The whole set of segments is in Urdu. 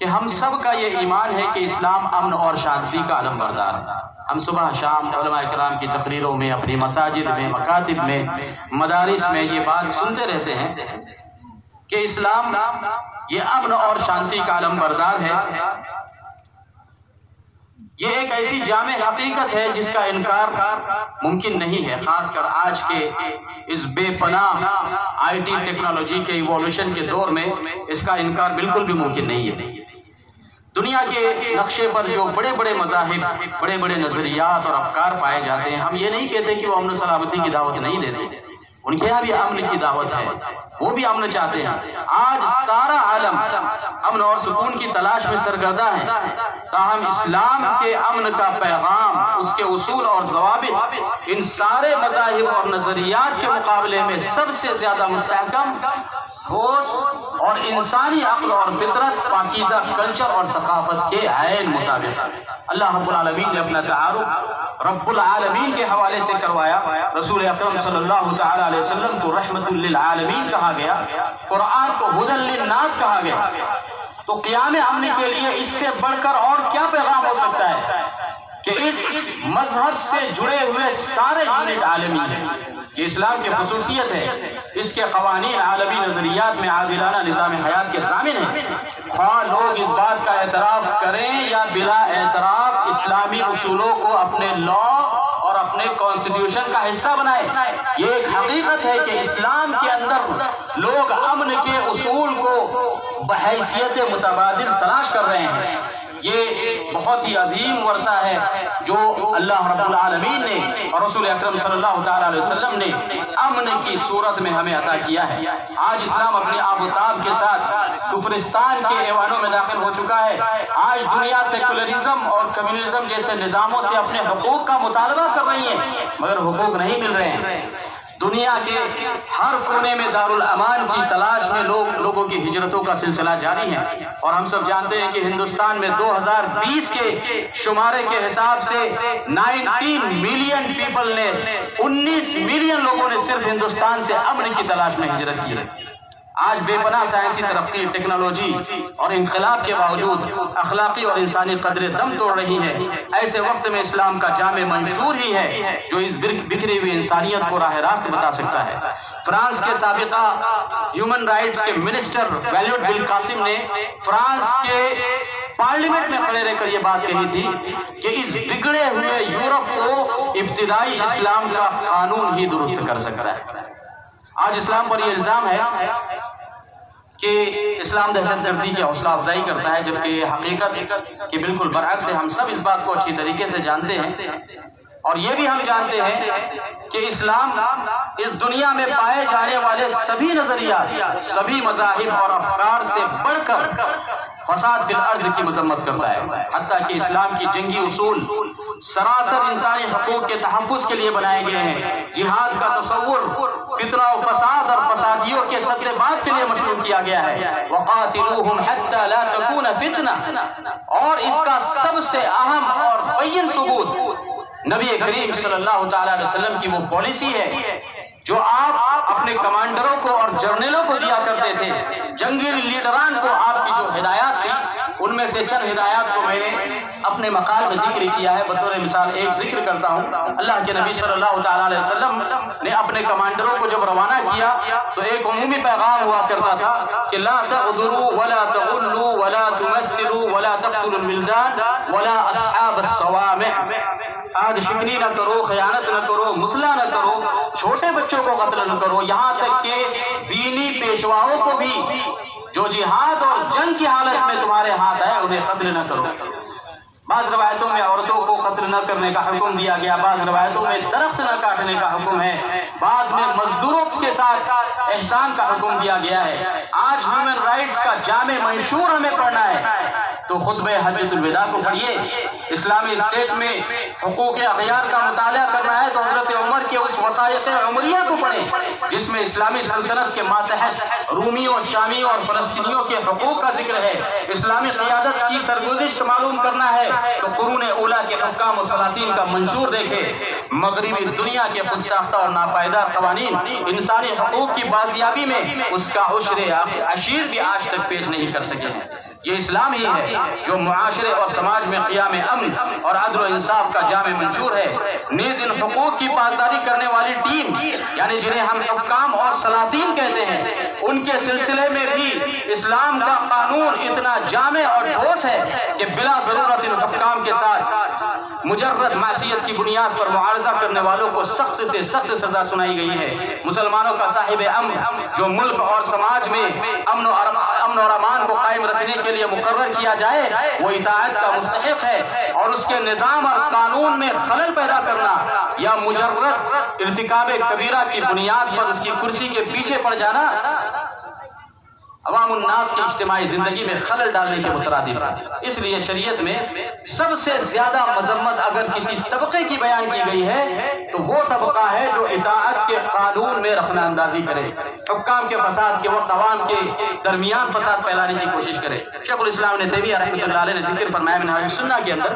کہ ہم سب کا یہ ایمان ہے کہ اسلام امن اور شانتی کا علم بردار ہے۔ ہم صبح شام علماء کرام کی تقریروں میں، اپنی مساجد میں، مکاتب میں، مدارس میں یہ بات سنتے رہتے ہیں کہ اسلام یہ امن اور شانتی کا علم بردار ہے۔ یہ ایک ایسی جامع حقیقت ہے جس کا انکار ممکن نہیں ہے، خاص کر آج کے اس بے پناہ آئی ٹی ٹیکنالوجی کے ایوولوشن کے دور میں اس کا انکار بالکل بھی ممکن نہیں ہے۔ دنیا کے نقشے پر جو بڑے بڑے مذاہب، بڑے بڑے نظریات اور افکار پائے جاتے ہیں، ہم یہ نہیں کہتے کہ وہ امن و سلامتی کی دعوت نہیں دیتے، ان کے یہاں بھی امن کی دعوت ہے، وہ بھی امن چاہتے ہیں۔ آج سارا عالم امن اور سکون کی تلاش میں سرگردہ ہے، تاہم اسلام کے امن کا پیغام، اس کے اصول اور ضوابط ان سارے مذاہب اور نظریات کے مقابلے میں سب سے زیادہ مستحکم، ٹھوس اور انسانی عقل اور فطرت، پاکیزہ کلچر اور ثقافت کے عین مطابق۔ اللہ رب العالمین نے اپنا تعارف رب العالمین کے حوالے سے کروایا۔ رسول اکرم صلی اللہ تعالی علیہ وسلم کو رحمت للعالمین کہا گیا، قرآن کو ہدی للناس کہا گیا۔ تو قیام امن کے لیے اس سے بڑھ کر اور کیا پیغام ہو سکتا ہے کہ اس مذہب سے جڑے ہوئے سارے یونٹ عالمی ہیں۔ یہ اسلام کی خصوصیت ہے، اس کے قوانین عالمی نظریات میں عادلانہ نظام حیات کے ضامن ہیں۔ خواہ لوگ اس بات کا اعتراف کریں یا بلا اعتراف، اسلامی اصولوں کو اپنے لا اور اپنے کانسٹیٹیوشن کا حصہ بنائے۔ یہ ایک حقیقت ہے کہ اسلام کے اندر لوگ امن کے اصول کو بحیثیت متبادل تلاش کر رہے ہیں۔ یہ بہت ہی عظیم ورثہ ہے جو اللہ رب العالمین نے اور رسول اکرم صلی اللہ تعالی علیہ وسلم نے امن کی صورت میں ہمیں عطا کیا ہے۔ آج اسلام اپنی آب و تاب کے ساتھ کفرستان کے ایوانوں میں داخل ہو چکا ہے۔ آج دنیا سیکولرزم اور کمیونزم جیسے نظاموں سے اپنے حقوق کا مطالبہ کر رہی ہیں، مگر حقوق نہیں مل رہے ہیں۔ دنیا کے ہر کونے میں دارالامان کی تلاش میں لوگوں کی ہجرتوں کا سلسلہ جاری ہے، اور ہم سب جانتے ہیں کہ ہندوستان میں 2020 کے شمارے کے حساب سے 19 ملین پیپل نے، 19 ملین لوگوں نے صرف ہندوستان سے امن کی تلاش میں ہجرت کی ہے۔ آج بے پناہ سائنسی ترقی، ٹیکنالوجی اور انقلاب کے باوجود اخلاقی اور انسانی قدریں دم توڑ رہی ہیں۔ ایسے وقت میں اسلام کا جامع منشور ہی ہے جو اس بکھری ہوئی انسانیت کو راہ راست بتا سکتا ہے۔ فرانس کے سابقہ ہیومن رائٹس کے منسٹر ویلیوٹ بالقاسم نے فرانس کے پارلیمنٹ میں کھڑے رہ کر یہ بات کہی تھی کہ اس بگڑے ہوئے یورپ کو ابتدائی اسلام کا قانون ہی درست کر سکتا ہے۔ آج اسلام پر یہ الزام ہے کہ اسلام دہشت گردی کی حوصلہ افزائی کرتا ہے، جبکہ حقیقت کے بالکل برعکس ہے۔ ہم سب اس بات کو اچھی طریقے سے جانتے ہیں، اور یہ بھی ہم جانتے ہیں کہ اسلام اس دنیا میں پائے جانے والے سبھی نظریات، سبھی مذاہب اور افکار سے بڑھ کر فساد فی الارض کی مذمت کرتا ہے۔ حتیٰ کہ اسلام کی جنگی اصول سراسر انسانی حقوق کے تحفظ کے لیے بنائے گئے ہیں۔ جہاد کا تصور فتنہ و فساد اور فسادیوں کے سد باب کے لیے مشروع کیا گیا ہے۔ وَقَاتِلُوهُمْ حَتَّى لَا تَكُونَ فِتْنَةً، اور اس کا سب سے اہم اور بین ثبوت نبی کریم صلی اللہ تعالی علیہ وسلم کی وہ پالیسی ہے جو آپ اپنے کمانڈروں کو اور جرنیلوں کو دیا کرتے تھے۔ جنگی لیڈران کو آپ کی جو ہدایات تھی، ان میں سے چند ہدایات کو میں نے اپنے مقال میں ذکر کیا ہے۔ بطور مثال ایک ذکر کرتا ہوں۔ اللہ کے نبی صلی اللہ تعالی علیہ وسلم نے اپنے کمانڈروں کو جب روانہ کیا تو ایک عمومی پیغام ہوا کرتا تھا کہ لا تغدروا ولا تغلوا ولا تمثلوا ولا تقتلوا الولدان ولا اصحاب الصوامع، عہد شکنی نہ کرو، خیانت نہ کرو، مثلا نہ کرو، چھوٹے بچوں کو قتل نہ کرو، یہاں تک کہ دینی پیشواؤں کو بھی جو جہاد اور جنگ کی حالت میں تمہارے ہاتھ آئے انہیں قتل نہ کرو۔ بعض روایتوں میں عورتوں کو قتل نہ کرنے کا حکم دیا گیا، بعض روایتوں میں درخت نہ کاٹنے کا حکم ہے، بعض میں مزدوروں کے ساتھ احسان کا حکم دیا گیا ہے۔ آج ہیومن رائٹس کا جامع منشور ہمیں پڑھنا ہے تو خطبہ حجۃ الوداع کو پڑھیے۔ اسلامی اسٹیٹ میں حقوق اغیار کا مطالعہ کرنا ہے تو حضرت عمر کے اس وثائق عمریہ کو پڑھیں جس میں اسلامی سلطنت کے ماتحت رومیوں، شامیوں اور فلسطینیوں کے حقوق کا ذکر ہے۔ اسلامی قیادت کی سرگزشت معلوم کرنا ہے تو قرون اولیٰ کے حکام و سلاطین کا منشور دیکھے۔ مغربی دنیا کے خود ساختہ اور ناپائیدار قوانین انسانی حقوق کی بازیابی میں اس کا عشر عشیر بھی آج تک پیش نہیں کر سکے ہیں۔ یہ اسلام ہی ہے جو معاشرے اور سماج میں قیام امن اور عدل و انصاف کا جامع منشور ہے۔ نیز ان حقوق کی پاسداری کرنے والی ٹیم یعنی جنہیں ہم حکام اور سلاطین کہتے ہیں، ان کے سلسلے میں بھی اسلام کا قانون اتنا جامع اور ٹھوس ہے کہ بلا ضرورت ان حکام کے ساتھ مجرد معصیت کی بنیاد پر معارضہ کرنے والوں کو سخت سے سخت سزا سنائی گئی ہے۔ مسلمانوں کا صاحب امر جو ملک اور سماج میں امن اور امان کو قائم رکھنے کے لیے مقرر کیا جائے وہ اطاعت کا مستحق ہے، اور اس کے نظام اور قانون میں خلل پیدا کرنا یا مجرد ارتکاب کبیرہ کی بنیاد پر اس کی کرسی کے پیچھے پڑ جانا عوام الناس کی اجتماعی زندگی میں خلل ڈالنے کے مترادف ہے۔ اس لیے شریعت میں سب سے زیادہ مذمت اگر کسی طبقے کی بیان کی گئی ہے تو وہ طبقہ ہے جو اطاعت کے قانون میں رخنہ اندازی کرے، حکام کے فساد کے وقت عوام کے درمیان فساد پھیلانے کی کوشش کرے۔ شیخ الاسلام ابن تیمیہ رحمۃ اللہ علیہ نے ذکر فرمایا منہاج السنہ کے اندر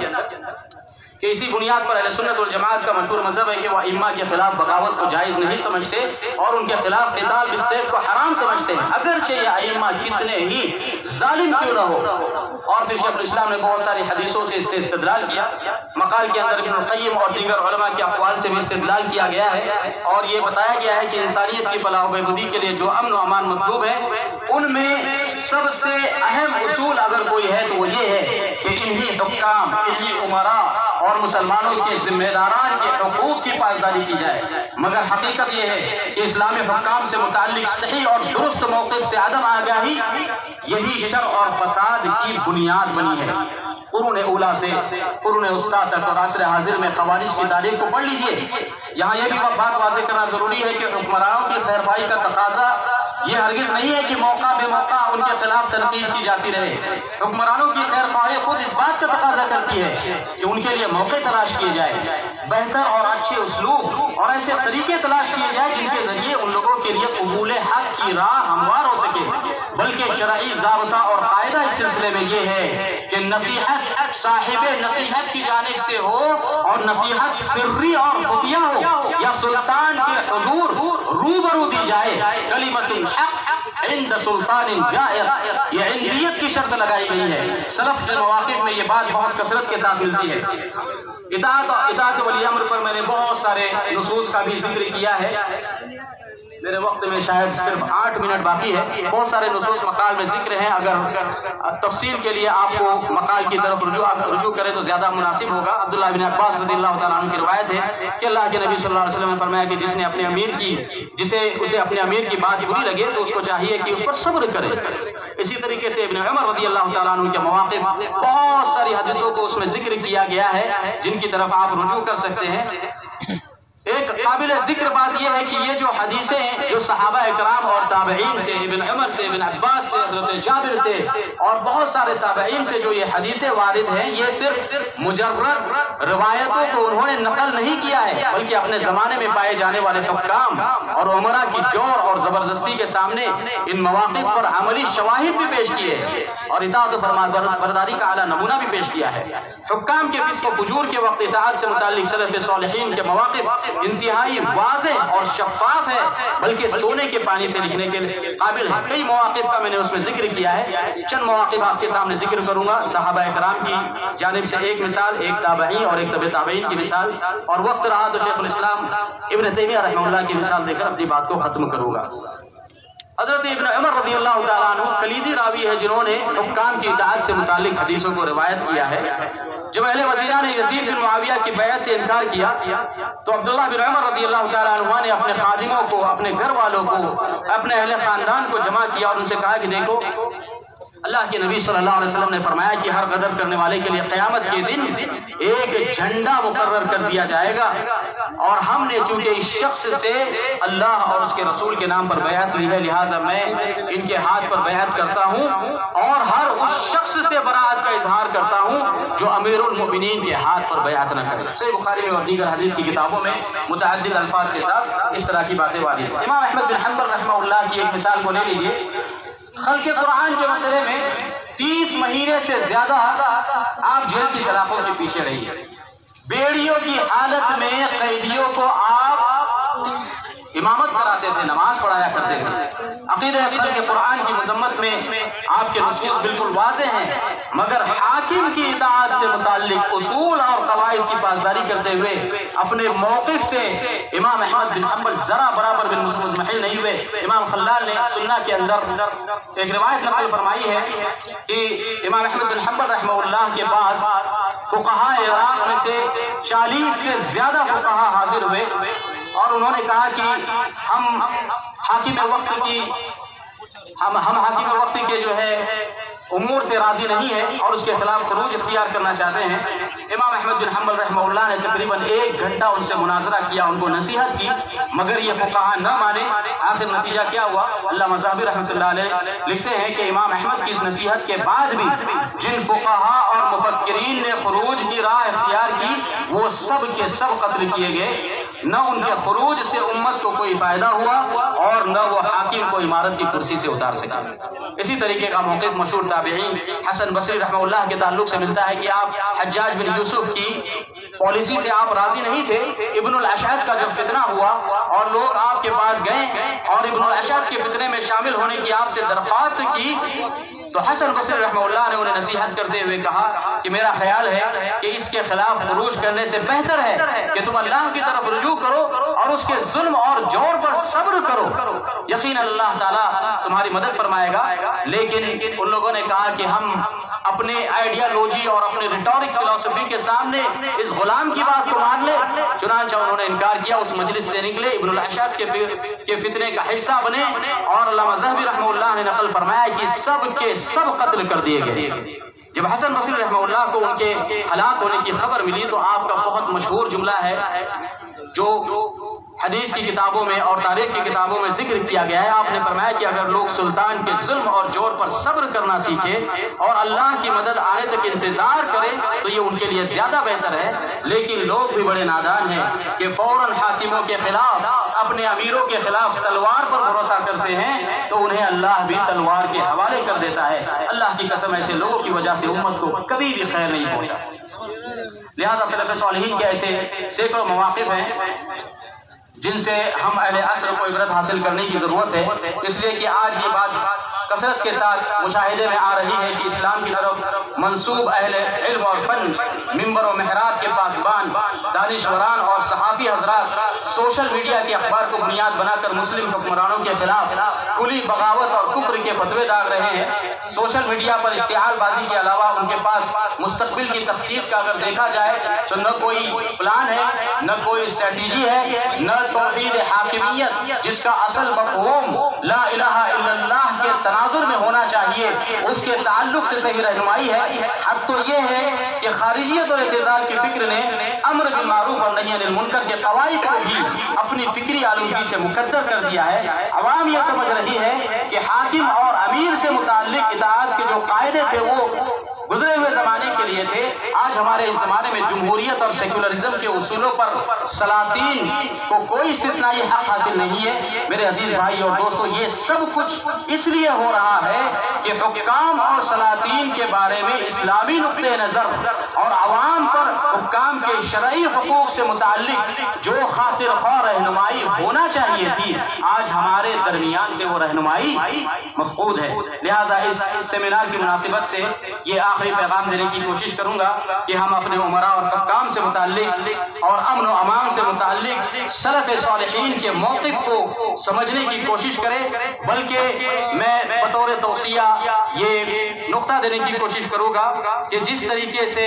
کہ اسی بنیاد پر اہل سنت والجماعت کا مشہور مذہب ہے کہ وہ ائمہ کے خلاف بغاوت کو جائز نہیں سمجھتے اور ان کے خلاف قتال بالسیف کو حرام سمجھتے ہیں، اگرچہ یہ ائمہ کتنے ہی ظالم کیوں نہ ہو۔ اور پھر شیخ الاسلام نے بہت ساری حدیثوں سے اس سے استدلال کیا، مقال کے اندر ابن القیم اور دیگر علماء کے اقوال سے بھی استدلال کیا گیا ہے، اور یہ بتایا گیا ہے کہ انسانیت کی فلاح و بہبودی کے لیے جو امن و امان مطلوب ہے ان میں سب سے اہم اصول اگر کوئی ہے تو وہ یہ ہے کہ انہی حکام، انہی امراء اور مسلمانوں کے ذمہ داران کے حقوق کی پاسداری کی جائے۔ مگر حقیقت یہ ہے کہ اسلامی حکام سے متعلق صحیح اور درست موقف سے عدم آگاہی یہی شر اور فساد کی بنیاد بنی ہے۔ قرون اولیٰ سے قرون وسطیٰ تک اور عصر حاضر میں خوارج کی تاریخ کو پڑھ لیجئے۔ یہاں یہ بھی بات واضح کرنا ضروری ہے کہ حکمرانوں کی خیر خواہی کا تقاضا یہ ہرگز نہیں ہے کہ موقع بے موقع ان کے خلاف تنقید کی جاتی رہے۔ حکمرانوں کی خیر خواہی خود اس بات کا تقاضا کرتی ہے کہ ان کے لیے موقع تلاش کیے جائے، بہتر اور اچھے اسلوب اور ایسے طریقے تلاش کیے جائے جن کے ذریعے ان لوگوں کے لیے قبول حق کی راہ ہموار ہو سکے۔ بلکہ شرعی ضابطہ اور قاعدہ اس سلسلے میں یہ ہے کہ نصیحت صاحب نصیحت کی جانب سے ہو، اور نصیحت سری اور خفیہ ہو یا سلطان کے حضور روبرو دی جائے۔ کلمۃ الحق عند سلطان جائر، یہ عندیت کی شرط لگائی گئی ہے۔ سلف کے مواقف میں یہ بات بہت کثرت کے ساتھ ملتی ہے۔ اطاعت ولی امر پر میں نے بہت سارے نصوص کا بھی ذکر کیا ہے، میرے وقت میں شاید صرف 8 منٹ باقی ہے۔ بہت سارے نصوص مقال میں ذکر ہیں، اگر تفصیل کے لیے آپ کو مقال کی طرف رجوع کرے تو زیادہ مناسب ہوگا۔ عبداللہ بن عباس رضی اللہ تعالیٰ عنہ کی روایت ہے کہ اللہ کے نبی صلی اللہ علیہ وسلم نے فرمایا کہ جسے اپنے امیر کی بات بری لگے تو اس کو چاہیے کہ اس پر صبر کرے۔ اسی طریقے سے ابن عمر رضی اللہ تعالیٰ عنہ کے مواقف بہت ساری حدیثوں کو اس میں ذکر کیا گیا ہے جن کی طرف آپ رجوع کر سکتے ہیں۔ ایک قابل ذکر بات یہ ہے کہ یہ جو حدیثیں جو صحابہ اکرام اور تابعین سے، ابن عمر سے، ابن عباس سے، حضرت جابر سے اور بہت سارے تابعین سے جو یہ حدیثیں وارد ہیں، یہ صرف مجرد روایتوں کو انہوں نے نقل نہیں کیا ہے بلکہ اپنے زمانے میں پائے جانے والے حکام اور عمراء کی جور اور زبردستی کے سامنے ان مواقف پر عملی شواہد بھی پیش کیے اور اطاعت و فرمانبرداری کا اعلیٰ نمونہ بھی پیش کیا ہے۔ حکام کے فسق و فجور کے وقت اطاعت سے متعلق سلف صالحین کے مواقف انتہائی واضح اور شفاف ہے، بلکہ سونے کے پانی سے لکھنے کے قابل ہے۔ کئی مواقف کا میں نے اس میں ذکر کیا ہے، چند مواقف آپ کے سامنے ذکر کروں گا۔ صحابہ اکرام کی جانب سے ایک مثال، ایک تابعین اور ایک تبع تابعین کی مثال، اور وقت رہا تو شیخ الاسلام ابن تیمیہ رحمہ اللہ کی مثال دے کر اپنی بات کو ختم کروں گا۔ حضرت ابن عمر رضی اللہ تعالیٰ عنہ کلیدی راوی ہے جنہوں نے حکام کی اطاعت سے متعلق حدیثوں کو روایت کیا ہے۔ جب اہل مدینہ نے یزید بن معاویہ کی بیعت سے انکار کیا تو عبداللہ بن عمر رضی اللہ تعالیٰ عنہ نے اپنے خادموں کو، اپنے گھر والوں کو، اپنے اہل خاندان کو جمع کیا اور ان سے کہا کہ دیکھو، اللہ کے نبی صلی اللہ علیہ وسلم نے فرمایا کہ ہر غدر کرنے والے کے لیے قیامت کے دن ایک جھنڈا مقرر کر دیا جائے گا، اور ہم نے چونکہ اس شخص سے اللہ اور اس کے رسول کے نام پر بیعت لی ہے، لہٰذا میں ان کے ہاتھ پر بیعت کرتا ہوں اور ہر اس شخص سے براءت کا اظہار کرتا ہوں جو امیر المؤمنین کے ہاتھ پر بیعت نہ کرے۔ صحیح بخاری میں اور دیگر حدیث کی کتابوں میں متعدد الفاظ کے ساتھ اس طرح کی باتیں واردات ہیں۔ امام احمد بن حنبل رحمہ اللہ کی ایک مثال کو لے لیجئے۔ خلق قرآن کے مسئلے میں 30 مہینے سے زیادہ آپ جیل کی سلاخوں کے پیچھے رہی ہے۔ بیڑیوں کی حالت میں قیدیوں کو آپ امامت کراتے تھے، نماز پڑھایا کرتے تھے۔ عقیدہ اکبر کے قرآن کی مذمت میں آپ کے نصوص بالکل واضح ہیں، مگر حاکم کی اطاعت سے متعلق اصول اور قواعد کی پاسداری کرتے ہوئے اپنے موقف سے امام احمد بن حنبل ذرا برابر بن مزمحل نہیں ہوئے۔ امام خلال نے سنہ کے اندر ایک روایت نقل فرمائی ہے کہ امام احمد بن حنبل رحمہ اللہ کے پاس فقہاء عراق میں سے 40 سے زیادہ فقہاء حاضر ہوئے اور انہوں نے کہا کہ ہم حاکم وقت کے جو ہے امور سے راضی نہیں ہے اور اس کے خلاف خروج اختیار کرنا چاہتے ہیں۔ امام احمد بن حنبل رحمہ اللہ نے تقریباً 1 گھنٹہ ان سے مناظرہ کیا، ان کو نصیحت کی، مگر یہ فقہاء نہ مانے۔ آخر نتیجہ کیا ہوا؟ علامہ ذہبی رحمۃ اللہ علیہ لکھتے ہیں کہ امام احمد کی اس نصیحت کے بعد بھی جن فقہاء اور مفکرین نے خروج کی راہ اختیار کی وہ سب کے سب قتل کیے گئے۔ نہ ان کے خروج سے امت کو کوئی فائدہ ہوا اور نہ وہ حاکم کو امارت کی کرسی سے اتار سکا۔ اسی طریقے کا موقف مشہور تابعین حسن بصری رحمہ اللہ کے تعلق سے ملتا ہے کہ آپ حجاج بن یوسف کی پالیسی سے آپ راضی نہیں تھے۔ ابن الاشعث کا جب فتنہ ہوا اور لوگ آپ کے پاس گئے اور ابن الاشعث کے فتنے میں شامل ہونے کی آپ سے درخواست کی تو حسن بصری رحمہ اللہ نے انہیں نصیحت کرتے ہوئے کہا کہ میرا خیال ہے کہ اس کے خلاف خروج کرنے سے بہتر ہے کہ تم اللہ کی طرف رجوع کرو اور اس کے ظلم اور جور پر صبر کرو، یقین اللہ تعالیٰ تمہاری مدد فرمائے گا۔ لیکن ان لوگوں نے کہا کہ ہم اپنے آئیڈیالوجی اور اپنے ریٹورک فلسفی کے سامنے اس غلام کی بات کو مان لے، چنانچہ انہوں نے انکار کیا، اس مجلس سے نکلے، ابن الاشعث کے فتنے کا حصہ بنے اور علامہ ذہبی رحمہ اللہ نے نقل فرمایا کہ سب کے سب قتل کر دیے گئے۔ جب حسن بصری رحمہ اللہ کو ان کے ہلاک ہونے کی خبر ملی تو آپ کا بہت مشہور جملہ ہے جو حدیث کی کتابوں میں اور تاریخ کی کتابوں میں ذکر کیا گیا ہے۔ آپ نے فرمایا کہ اگر لوگ سلطان کے ظلم اور جور پر صبر کرنا سیکھے اور اللہ کی مدد آنے تک انتظار کرے تو یہ ان کے لیے زیادہ بہتر ہے، لیکن لوگ بھی بڑے نادان ہیں کہ فوراً حاکموں کے خلاف، اپنے امیروں کے خلاف تلوار پر بھروسہ کرتے ہیں تو انہیں اللہ بھی تلوار کے حوالے کر دیتا ہے۔ اللہ کی قسم ایسے لوگوں کی وجہ سے امت کو کبھی بھی خیر نہیں پہنچا۔ لہذا سلف صالحین کے ایسے سینکڑوں مواقف ہیں جن سے ہم اہل عصر کو عبرت حاصل کرنے کی ضرورت ہے، اس لیے کہ آج یہ بات کثرت کے ساتھ مشاہدے میں آ رہی ہے کہ اسلام کی طرف منسوب اہل علم اور فن، منبر و محراب کے پاسبان، دانشوران اور صحافی حضرات سوشل میڈیا کے اخبار کو بنیاد بنا کر مسلم حکمرانوں کے خلاف کھلی بغاوت اور کفر کے فتوے داغ رہے ہیں۔ سوشل میڈیا پر اشتعال بازی کے علاوہ ان کے پاس مستقبل کی تخطیط کا اگر دیکھا جائے تو نہ کوئی پلان ہے، نہ کوئی اسٹریٹجی ہے، نہ توحید حاکمیت جس کا اصل مفہوم لا الہ الا اللہ کے تناظر میں ہونا چاہیے اس کے تعلق سے صحیح رہنمائی ہے۔ حد تو یہ ہے کہ خارجیت اور اعتزال کی فکر نے امر بالمعروف اور نہی عن المنکر کے قواعد کو بھی اپنی فکری آلودگی سے مقدر کر دیا ہے۔ عوام یہ سمجھ رہی ہے کہ حاکم اور امیر سے متعلق اطاعت کے جو قاعدے تھے وہ گزرے ہوئے زمانے کے لیے تھے۔ آج ہمارے اس زمانے میں جمہوریت اور سیکولرزم کے اصولوں پر سلاطین کو کوئی استثنائی حق حاصل نہیں ہے۔ میرے عزیز بھائی اور دوستو، یہ سب کچھ اس لیے ہو رہا ہے کہ حکام اور سلاطین کے بارے میں اسلامی نقطہ نظر اور عوام پر حکام کے شرعی حقوق سے متعلق جو خاطر خواہ رہنمائی ہونا چاہیے تھی، آج ہمارے درمیان سے وہ رہنمائی مفقود ہے۔ لہٰذا اس سیمینار کی مناسبت سے یہ آخری پیغام دینے کی کوشش کروں گا کہ ہم اپنے امراء اور حکام سے متعلق اور امن و امان سے متعلق سلف صالحین کے موقف کو سمجھنے کی کوشش کریں، بلکہ میں بطور توصیہ یہ نقطہ دینے کی کوشش کروں گا کہ جس طریقے سے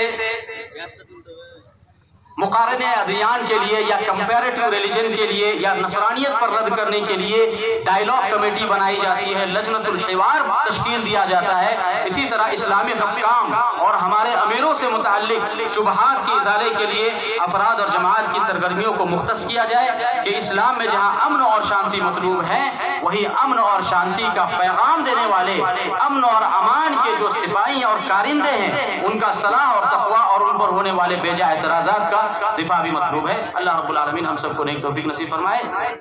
مقارنہ ادیان کے لیے یا کمپیریٹیو ریلیجن کے لیے یا نصرانیت پر رد کرنے کے لیے ڈائیلاگ کمیٹی بنائی جاتی ہے، لجنۃ الحوار تشکیل دیا جاتا ہے، اسی طرح اسلامی حکام اور ہمارے امیروں سے متعلق شبہات کی ازالے کے لیے افراد اور جماعت کی سرگرمیوں کو مختص کیا جائے کہ اسلام میں جہاں امن اور شانتی مطلوب ہے وہی امن اور شانتی کا پیغام دینے والے، امن اور امان کے جو سپاہی اور کارندے ہیں ان کا صلاح اور تقویٰ اور ان پر ہونے والے بیجا اعتراضات کا دفاع بھی مطلوب ہے۔ اللہ رب العالمین ہم سب کو نیک توفیق نصیب فرمائے۔